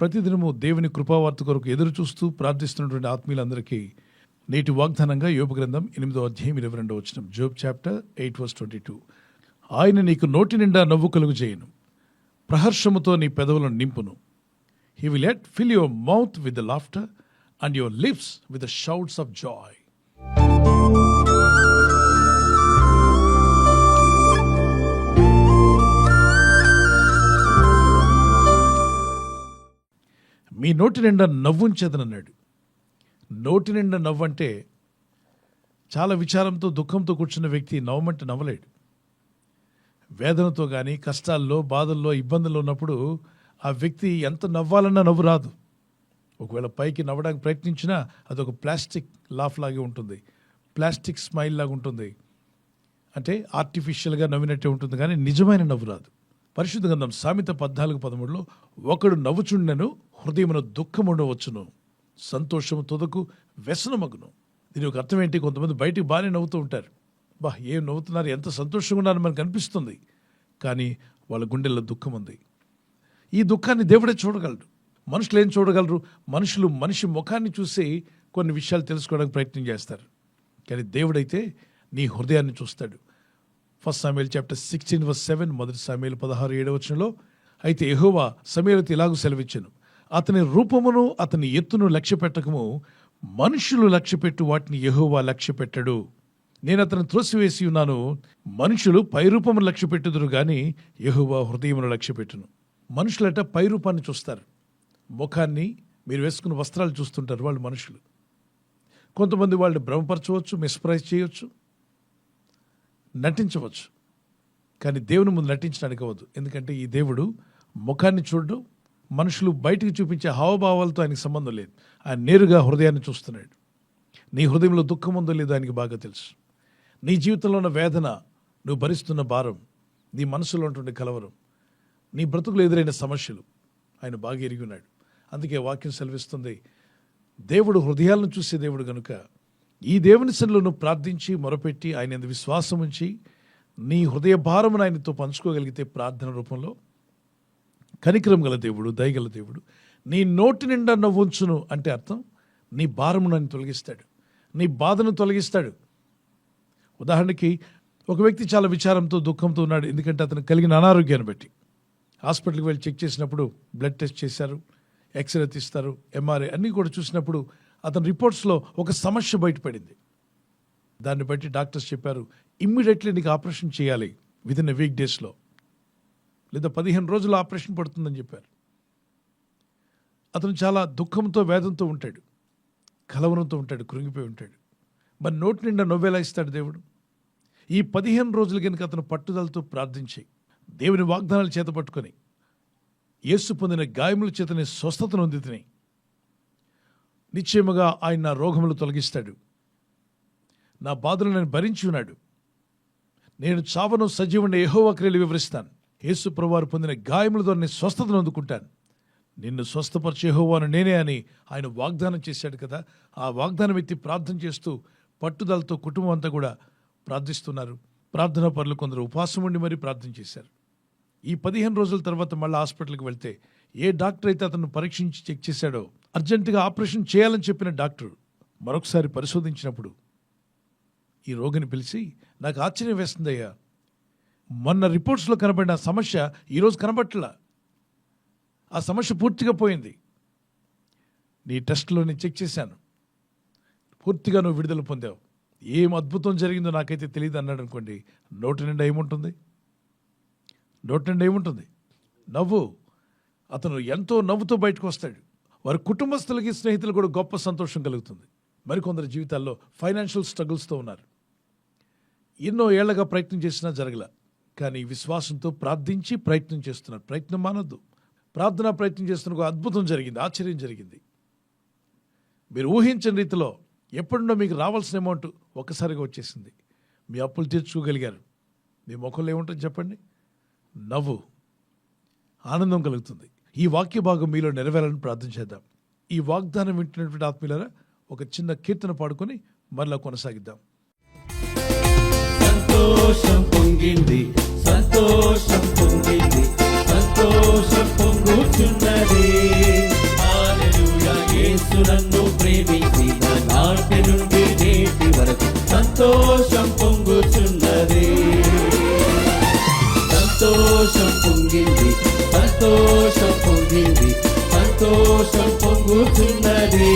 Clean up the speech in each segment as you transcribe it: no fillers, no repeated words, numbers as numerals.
ప్రతిదినము దేవుని కృపావార్త కొరకు ఎదురు చూస్తూ ప్రార్థిస్తున్నటువంటి ఆత్మీయులందరికీ నేటి వాగ్దానంగా యోబు గ్రంథం 8వ అధ్యాయం 22వ వచనం. Job chapter 8:22. ఆయన నీకు నోటి నిండా నవ్వు కలుగు చేయను, ప్రహర్షముతో నీ పెదవులను నింపును. He will yet fill your mouth with the laughter and your lips with the shouts of joy. మీ నోటి నిండా నవ్వుంచేదనన్నాడు. నోటి నిండా నవ్వు అంటే చాలా విచారంతో దుఃఖంతో కూర్చున్న వ్యక్తి నవ్వమంటే నవ్వలేడు. వేదనతో కానీ కష్టాల్లో బాధల్లో ఇబ్బందుల్లో ఉన్నప్పుడు ఆ వ్యక్తి ఎంత నవ్వాలన్నా నవ్వు రాదు. ఒకవేళ పైకి నవ్వడానికి ప్రయత్నించినా అదొక ప్లాస్టిక్ లాఫ్ లాగే ఉంటుంది, ప్లాస్టిక్ స్మైల్ లాగా ఉంటుంది. అంటే ఆర్టిఫిషియల్గా నవ్వినట్టే ఉంటుంది, కానీ నిజమైన నవ్వు రాదు. పరిశుద్ధ గ్రంథం సామెత 14:13లో ఒకడు నవ్వుచుండెను, హృదయమున దుఃఖముండవచ్చును, సంతోషము తొదకు వ్యసనమగును. దీని ఒక అర్థం ఏంటి? కొంతమంది బయటికి బాగానే నవ్వుతూ ఉంటారు. ఏం నవ్వుతున్నారు, ఎంత సంతోషంగా ఉన్నారని మనకు అనిపిస్తుంది, కానీ వాళ్ళ గుండెల్లో దుఃఖం ఉంది. ఈ దుఃఖాన్ని దేవుడే చూడగలడు. మనుషులు ఏం చూడగలరు? మనుషులు మనిషి ముఖాన్ని చూసి కొన్ని విషయాలు తెలుసుకోవడానికి ప్రయత్నం చేస్తారు, కానీ దేవుడైతే నీ హృదయాన్ని చూస్తాడు. 1 Samuel chapter 16:7, 1 Samuel 16:7 అయితే యెహోవా సమూయేలుతో ఇలాగు సెలవిచ్చెను, అతని రూపమును అతని ఎత్తును లక్ష్య పెట్టకము, మనుషులు లక్ష్యపెట్టు వాటిని యెహోవా లక్ష్య పెట్టడు. నేను అతను త్రోసివేసి ఉన్నాను, మనుషులు పైరూపమును లక్ష్య పెట్టుదురు గాని యెహోవా హృదయమును లక్ష్య పెట్టును. మనుషులట పైరూపాన్ని చూస్తారు, ముఖాన్ని, మీరు వేసుకున్న వస్త్రాలు చూస్తుంటారు వాళ్ళు మనుషులు. కొంతమంది వాళ్ళు భ్రమపరచవచ్చు, మిస్ప్రైజ్ చేయవచ్చు, నటించవచ్చు, కానీ దేవుని ముందు నటించడానికి అవ్వదు. ఎందుకంటే ఈ దేవుడు ముఖాన్ని చూడడు, మనుషులు బయటికి చూపించే హావభావాలతో ఆయనకి సంబంధం లేదు. ఆయన నేరుగా హృదయాన్ని చూస్తున్నాడు. నీ హృదయంలో దుఃఖం ఉందో లేదో ఆయనకి బాగా తెలుసు. నీ జీవితంలో ఉన్న వేదన, నువ్వు భరిస్తున్న భారం, నీ మనసులో ఉంటుండే కలవరం, నీ బ్రతుకులు ఎదురైన సమస్యలు ఆయన బాగా ఎరిగి ఉన్నాడు. అందుకే వాక్యం సెలవిస్తుంది, దేవుడు హృదయాలను చూసే దేవుడు గనుక ఈ దేవుని సన్నిధిలో నువ్వు ప్రార్థించి మొరపెట్టి ఆయన యందు విశ్వాసం ఉంచి నీ హృదయ భారమును ఆయనతో పంచుకోగలిగితే ప్రార్థన రూపంలో, కనికరం గల దేవుడు, దయగల దేవుడు నీ నోటి నిండా నవ్వుంచును అంటే అర్థం నీ భారమును ఆయన తొలగిస్తాడు, నీ బాధను తొలగిస్తాడు. ఉదాహరణకి ఒక వ్యక్తి చాలా విచారంతో దుఃఖంతో ఉన్నాడు, ఎందుకంటే అతను కలిగిన అనారోగ్యాన్ని బట్టి. హాస్పిటల్కి వెళ్ళి చెక్ చేసినప్పుడు బ్లడ్ టెస్ట్ చేశారు, ఎక్స్రే తీస్తారు, ఎంఆర్ఐ అన్నీ కూడా చూసినప్పుడు అతని రిపోర్ట్స్లో ఒక సమస్య బయటపడింది. దాన్ని బట్టి డాక్టర్స్ చెప్పారు, ఇమ్మీడియట్లీ నీకు ఆపరేషన్ చేయాలి, విదిన్ వీక్ డేస్లో, లేదా 15 రోజులు ఆపరేషన్ పడుతుందని చెప్పారు. అతను చాలా దుఃఖంతో వేదంతో ఉంటాడు, కలవరంతో ఉంటాడు, కృంగిపోయి ఉంటాడు. మరి నోటి నిండా నవ్వేలా ఇస్తాడు దేవుడు? ఈ 15 రోజులు కనుక అతను పట్టుదలతో ప్రార్థించి దేవుని వాగ్దానాలు చేత పట్టుకొని యేసు పొందిన గాయముల చేతనే స్వస్థతను పొందితిని, నిశ్చయముగా ఆయన నా రోగములు తొలగిస్తాడు, నా బాధలు నేను భరించి ఉన్నాడు, నేను చావను సజీవుని యెహోవా క్రియలు వివరిస్తాను, యేసు ప్రభువారు పొందిన గాయముల ద్వారా స్వస్థతను అందుకుంటాను, నిన్ను స్వస్థపరిచే యెహోవాను నేనే అని ఆయన వాగ్దానం చేశాడు కదా. ఆ వాగ్దానం ఎత్తి ప్రార్థన చేస్తూ పట్టుదలతో కుటుంబం అంతా కూడా ప్రార్థిస్తున్నారు. ప్రార్థనా పరులు కొందరు ఉపవాసం ఉండి మరీ ప్రార్థన చేశారు. ఈ 15 రోజుల తర్వాత మళ్ళీ హాస్పిటల్కి వెళ్తే ఏ డాక్టర్ అయితే అతను పరీక్షించి చెక్ చేశాడో, అర్జెంటుగా ఆపరేషన్ చేయాలని చెప్పిన డాక్టర్ మరొకసారి పరిశోధించినప్పుడు ఈ రోగిని పిలిచి, నాకు ఆశ్చర్యం వేస్తుందయ్యా, మొన్న రిపోర్ట్స్లో కనబడిన సమస్య ఈరోజు కనబట్టలా, ఆ సమస్య పూర్తిగా పోయింది, నీ టెస్ట్లో నేను చెక్ చేశాను, పూర్తిగా నువ్వు విడుదల పొందావు, ఏం అద్భుతం జరిగిందో నాకైతే తెలియదు అన్నాడు అనుకోండి. నోటి నిండా ఏముంటుంది? నోటి నిండా ఏముంటుంది? నవ్వు. అతను ఎంతో నవ్వుతో బయటకు వస్తాడు. వారి కుటుంబస్తులకి, స్నేహితులు కూడా గొప్ప సంతోషం కలుగుతుంది. మరికొందరు జీవితాల్లో ఫైనాన్షియల్ స్ట్రగుల్స్తో ఉన్నారు, ఎన్నో ఏళ్లగా ప్రయత్నం చేసినా జరగల, కానీ విశ్వాసంతో ప్రార్థించి ప్రయత్నం చేస్తున్నారు. ప్రయత్నం మానొద్దు. ప్రార్థనా ప్రయత్నం చేస్తున్న ఒక అద్భుతం జరిగింది, ఆశ్చర్యం జరిగింది. మీరు ఊహించని రీతిలో ఎప్పుడున్నో మీకు రావాల్సిన అమౌంట్ ఒక్కసారిగా వచ్చేసింది, మీ అప్పులు తీర్చుకోగలిగారు. మీ ముఖంలో ఏముంటుంది చెప్పండి? నవ్వు, ఆనందం కలుగుతుంది. ఈ వాక్య భాగం మీలో నెరవేరాలని ప్రార్థన చేద్దాం. ఈ వాగ్దానం వింటున్నటువంటి ఆత్మీయులారా, ఒక చిన్న కీర్తన పాడుకొని మరలా కొనసాగిద్దాం. సంతోషం పొంగింది, సంతోషం పొంగింది, సంతోషం పొంగుచున్నది. హల్లెలూయా. యేసు నన్ను ప్రేమించిన నాటి నుండి నేటి వరకు సంతోషం పొంగుచున్నది. సంతోషం పొంగింది, సంతోషం పొంగింది, సంతోషం పొంగుతున్నది.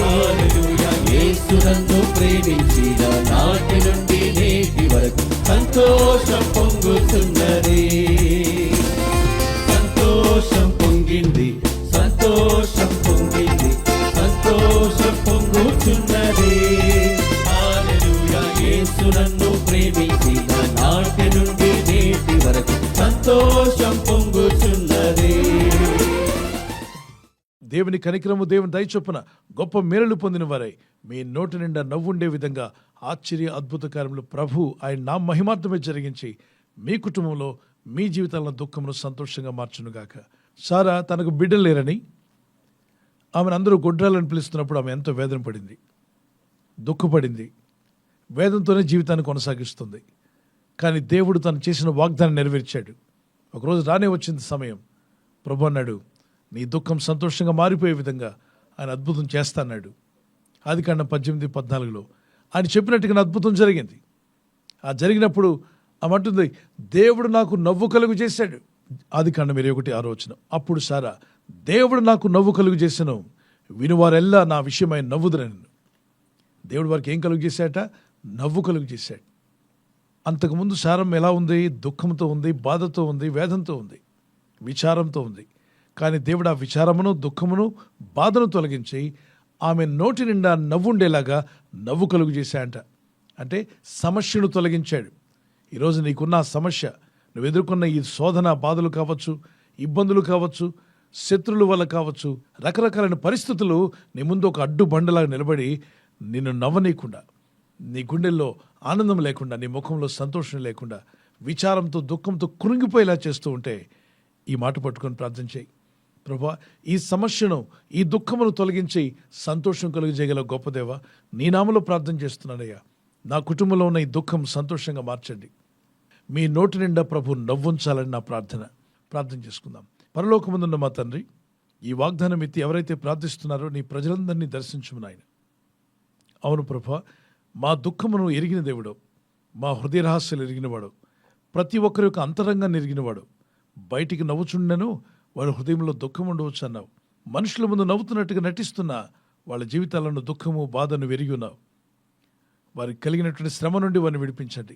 హల్లెలూయా. యేసు నన్ను ప్రేమించిన నాటి నుండి నేటి వరకు సంతోషం పొంగుతున్నది. సంతోషం పొంగింది, సంతోషం పొంగింది, సంతోషం పొంగుతున్నది. హల్లెలూయా. యేసు నన్ను ప్రేమించిన నాటి నుండి నేటి వరకు సంతోషం పొంగుతున్నది. దేవుని కనికరము, దేవుని దయ చొప్పున గొప్ప మేలులు పొందిన వారై మీ నోటి నిండా నవ్వుండే విధంగా ఆశ్చర్య అద్భుత కార్యములు ప్రభు ఆయన నా మహిమార్థమే జరిగించి మీ కుటుంబంలో మీ జీవితాలను దుఃఖమును సంతోషంగా మార్చునుగాక. సారా తనకు బిడ్డలు లేరని ఆమెను అందరూ గొడ్రాలని పిలుస్తున్నప్పుడు ఆమె ఎంతో వేదన పడింది, దుఃఖపడింది. వేదంతోనే జీవితాన్ని కొనసాగిస్తుంది. కానీ దేవుడు తను చేసిన వాగ్దానం నెరవేర్చాడు. ఒకరోజు రానే వచ్చింది సమయం. ప్రభు అన్నాడు, నీ దుఃఖం సంతోషంగా మారిపోయే విధంగా ఆయన అద్భుతం చేస్తాన్నాడు. ఆదికాండం 18:14 ఆయన చెప్పినట్టుగా అద్భుతం జరిగింది. ఆ జరిగినప్పుడు ఆమె అంటుంది, దేవుడు నాకు నవ్వు కలుగు చేశాడు. ఆదికాండం 21:6. అప్పుడు సారా, దేవుడు నాకు నవ్వు కలుగు చేశాను, వినువారెల్లా నా విషయమై నవ్వుదురని. దేవుడు వారికి ఏం కలుగు చేశాట? నవ్వు కలుగు చేశాడు. అంతకుముందు సారం ఎలా ఉంది? దుఃఖంతో ఉంది, బాధతో ఉంది, వేదంతో ఉంది, విచారంతో ఉంది. కానీ దేవుడు ఆ విచారమును, దుఃఖమును, బాధను తొలగించి ఆమె నోటి నిండా నవ్వుండేలాగా నవ్వు కలుగు చేశాయంట. అంటే సమస్యను తొలగించాడు. ఈరోజు నీకున్న సమస్య, నువ్వు ఎదుర్కొన్న ఈ శోధన బాధలు కావచ్చు, ఇబ్బందులు కావచ్చు, శత్రువుల వల్ల కావచ్చు, రకరకాలైన పరిస్థితులు నీ ముందు ఒక అడ్డు బండలాగా నిలబడి నిన్ను నవ్వనీయకుండా, నీ గుండెల్లో ఆనందం లేకుండా, నీ ముఖంలో సంతోషం లేకుండా, విచారంతో దుఃఖంతో కృంగిపోయేలా చేస్తూ ఉంటే ఈ మాట పట్టుకొని ప్రార్థన చేయి. ప్రభా, ఈ సమస్యను, ఈ దుఃఖమును తొలగించి సంతోషం కలిగజేయగల గొప్ప దేవా, నీ నామములో ప్రార్థన చేస్తున్నానయ్యా. నా కుటుంబంలో ఉన్న ఈ దుఃఖం సంతోషంగా మార్చండి. మీ నోటి నిండా ప్రభు నవ్వుంచాలని నా ప్రార్థన చేసుకుందాం. పరలోకమందున్న మా తండ్రి, ఈ వాగ్దానం ఎత్తి ఎవరైతే ప్రార్థిస్తున్నారో నీ ప్రజలందరినీ దర్శించుము నాయన. అవును ప్రభా, మా దుఃఖమును ఎరిగిన దేవుడు, మా హృదయ రహస్యాలు ఎరిగినవాడు, ప్రతి ఒక్కరి యొక్క అంతరంగాన్ని ఎరిగినవాడు. బయటికి నవ్వుచుండెను, వాడి హృదయంలో దుఃఖం ఉండవచ్చు అన్నావు. మనుషుల ముందు నవ్వుతున్నట్టుగా నటిస్తున్నా వాళ్ళ జీవితాలను దుఃఖము, బాధను ఎరిగి ఉన్నావు. వారికి కలిగినటువంటి శ్రమ నుండి వారిని విడిపించండి.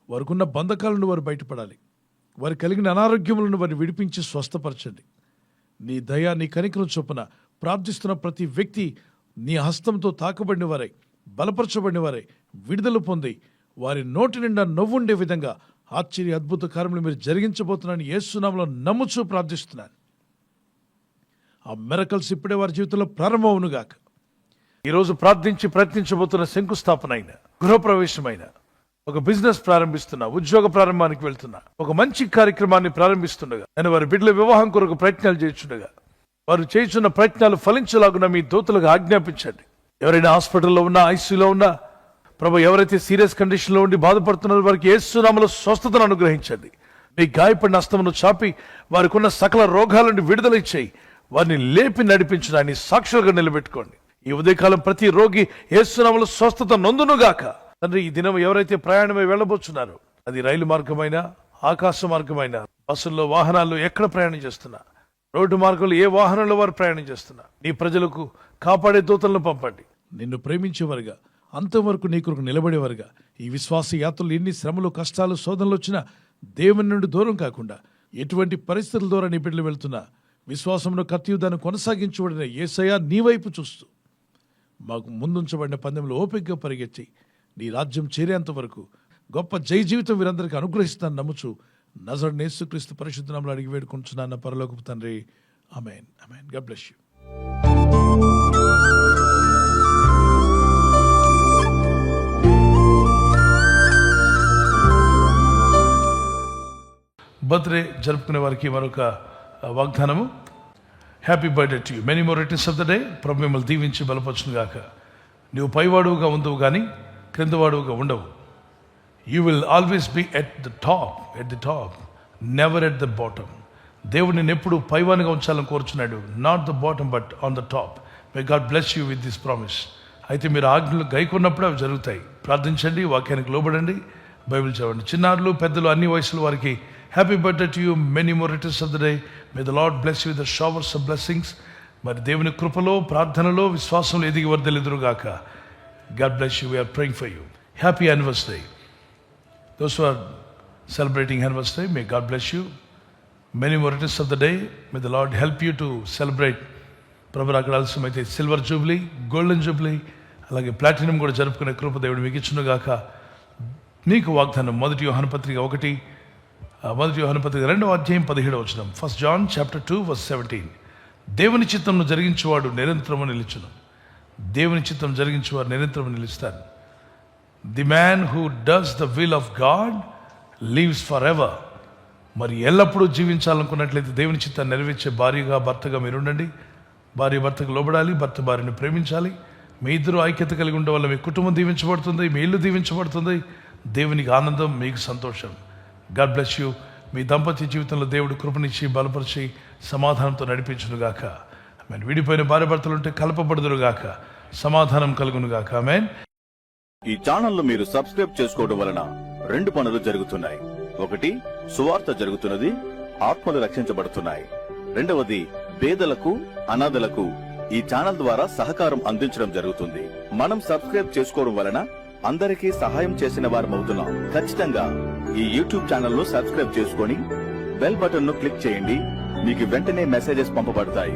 వారికి ఉన్న బంధకాల నుండి వారు బయటపడాలి. వారికి కలిగిన అనారోగ్యములను వారిని విడిపించి స్వస్థపరచండి. నీ దయ, నీ కనికరం చొప్పున ప్రార్థిస్తున్న ప్రతి వ్యక్తి నీ హస్తంతో తాకబడిన వారై, బలపరచబడిన వారై, విడుదల పొంది వారి నోటి నిండా నవ్వుండే విధంగా ఆశ్చర్య అద్భుత కార్యములు మీరు జరిగించబోతున్నాను యేసు నామములో నమ్ముచూ ప్రార్థిస్తున్నాను. ఆ మిరకల్స్ ఇప్పుడే వారి జీవితంలో ప్రారంభమవునుగాక. ఈరోజు ప్రార్థించి ప్రయత్నించబోతున్న శంకుస్థాపన అయిన, గృహప్రవేశమైన, ఒక బిజినెస్ ప్రారంభిస్తున్నా, ఉద్యోగ ప్రారంభానికి వెళ్తున్నా, ఒక మంచి కార్యక్రమాన్ని ప్రారంభిస్తుండగా, నేను వారి బిడ్డల వివాహం కొరకు ప్రయత్నాలు చేస్తుండగా, వారు చేస్తున్న ప్రయత్నాలు ఫలించలాగున మీ దూతలకు ఆజ్ఞాపించండి. ఎవరైనా హాస్పిటల్లో ఉన్నా, ఐసీయూలో ఉన్నా, ప్రభు ఎవరైతే సీరియస్ కండిషన్లో ఉండి బాధపడుతున్నారో వారికి యేసు నామములో స్వస్థతను అనుగ్రహించండి. మీ గాయపడిన హస్తమును చాపి వారికి ఉన్న సకల రోగాల నుండి విడుదల ఇచ్చేయి. వారిని లేపి నడిపించడాన్ని సాక్షులుగా నిలబెట్టుకోండి. ఈ ఉదయకాలం ప్రతి రోగి యేసు నామములో స్వస్థత నొందునుగాక. తండ్రి, ఈ దినం ఎవరైతే ప్రయాణమై వెళ్ళబోతున్నారో, అది రైలు మార్గమైనా, ఆకాశ మార్గమైనా, బస్సుల్లో, వాహనాల్లో ఎక్కడ ప్రయాణం చేస్తున్నా, రోడ్డు మార్గంలో ఏ వాహనంలో వారు ప్రయాణం చేస్తున్నా, నీ ప్రజలకు కాపాడే దూతలను పంపండి. నిన్ను ప్రేమించేవారుగా, అంతవరకు నీ కొరకు నిలబడేవారుగా, ఈ విశ్వాస యాత్రలు ఎన్ని శ్రమలు, కష్టాలు, శోధనలు వచ్చినా దేవుని నుండి దూరం కాకుండా, ఎటువంటి పరిస్థితుల ద్వారా నీ బిడ్డలు వెళ్తున్నా విశ్వాసంలో కత్తియుద్ధాన్ని కొనసాగించబడిన యేసయ్య నీ వైపు చూస్తూ మాకు ముందుంచబడిన పందెంలో ఓపికగా పరిగెత్తి నీ రాజ్యం చేరేంత వరకు గొప్ప జై జీవితం వీరందరికీ అనుగ్రహిస్తాను నమ్ముచు నజరేయుడైన యేసుక్రీస్తు పరిశుద్ధ నామములో అడిగి వేడుకుంటున్నాను పరలోకపు తండ్రి. ఆమేన్. ఆమేన్. God bless you. బర్త్డే జరుపుకునే వారికి మరొక వాగ్దానము. Happy birthday to you, many more returns of the day. ప్రభు మిమ్మల్ని దీవించి బలపరచును గాక. నువ్వు పైవాడుగా ఉండవు కానీ క్రిందవాడుగా ఉండవు. You will always be at the top, never at the bottom. దేవుడు నిన్ను ఎప్పుడు పైవానిగా ఉంచాలని కోరుచున్నాడు. Not the bottom but on the top. May God bless you with this promise. అయితే మీరు ఆజ్ఞలు గైకొన్నప్పుడు అవి జరుగుతాయి. ప్రార్థించండి, వాక్యానికి లోబడండి, బైబిల్ చదవండి. చిన్నారులు పెద్దలు అన్ని వయసుల వారికి happy birthday to you, many more returns of the day. May the Lord bless you with the showers of blessings. మరి దేవుని కృపలో, ప్రార్థనలో, విశ్వాసంలో ఎదిగి వర్ధలెదురుగాక. God bless you. We are praying for you. Happy anniversary. Those who are celebrating anniversary, may God bless you. Many more returns of the day. May the Lord help you to celebrate. ప్రభు అక్కడ ఆలస్యమైతే silver jubilee, golden jubilee, అలాగే platinum కూడా జరుపుకునే కృప దేవుడు మీకు ఇచ్చునుగాక. నీకు వాగ్దానం 1 యోహాను పత్రిక 2వ అధ్యాయం 17వ వచనం. 1 John chapter 2 verse 17. దేవుని చిత్తంను జరిగించేవాడు నిరంతరము నిలుచును. దేవుని చిత్తం జరిగించేవాడు నిరంతరము నిలుస్తాడు. The man who does the will of God lives for ever. మరి ఎల్లప్పుడూ జీవించాలనుకున్నట్లయితే దేవుని చిత్తాన్ని నెరవేర్చే భార్యగా, భర్తగా మీరు ఉండండి. భార్య భర్తకు లోబడాలి, భర్త భార్యను ప్రేమించాలి. మీ ఇద్దరు ఐక్యత కలిగి ఉండడం వల్ల మీ కుటుంబం దీవించబడుతుంది, మీ ఇల్లు దీవించబడుతుంది. దేవునికి ఆనందం, మీకు సంతోషం. God bless you. మీ దాంపత్య జీవితంలో దేవుడు కృపనిచ్చి, బలపరిచి, సమాధానంతో నడిపించునుగాక. ఆమేన్. విడిపోయిన భార్య భర్తలు ఉంటే కలపబడుదురుగాక, సమాధానం కలుగునుగాక. ఆమేన్. ఈ ఛానల్ మీరు సబ్స్క్రైబ్ చేసుకోవడం వలన 2 పనులు జరుగుతున్నాయి. ఒకటి, సువార్త జరుగుతున్నది, ఆత్మలు రక్షించబడుతున్నాయి. రెండవది, పేదలకు, అనాథలకు ఈ ఛానల్ ద్వారా సహకారం అందించడం జరుగుతుంది. మనం సబ్స్క్రైబ్ చేసుకోవడం వలన అందరికీ సహాయం చేసిన వారమవుతున్నాం. ఖచ్చితంగా ఈ యూట్యూబ్ ఛానల్ ను సబ్స్క్రైబ్ చేసుకొని బెల్ బటన్ ను క్లిక్ చేయండి. మీకు వెంటనే మెసేజెస్ పంపబడతాయి.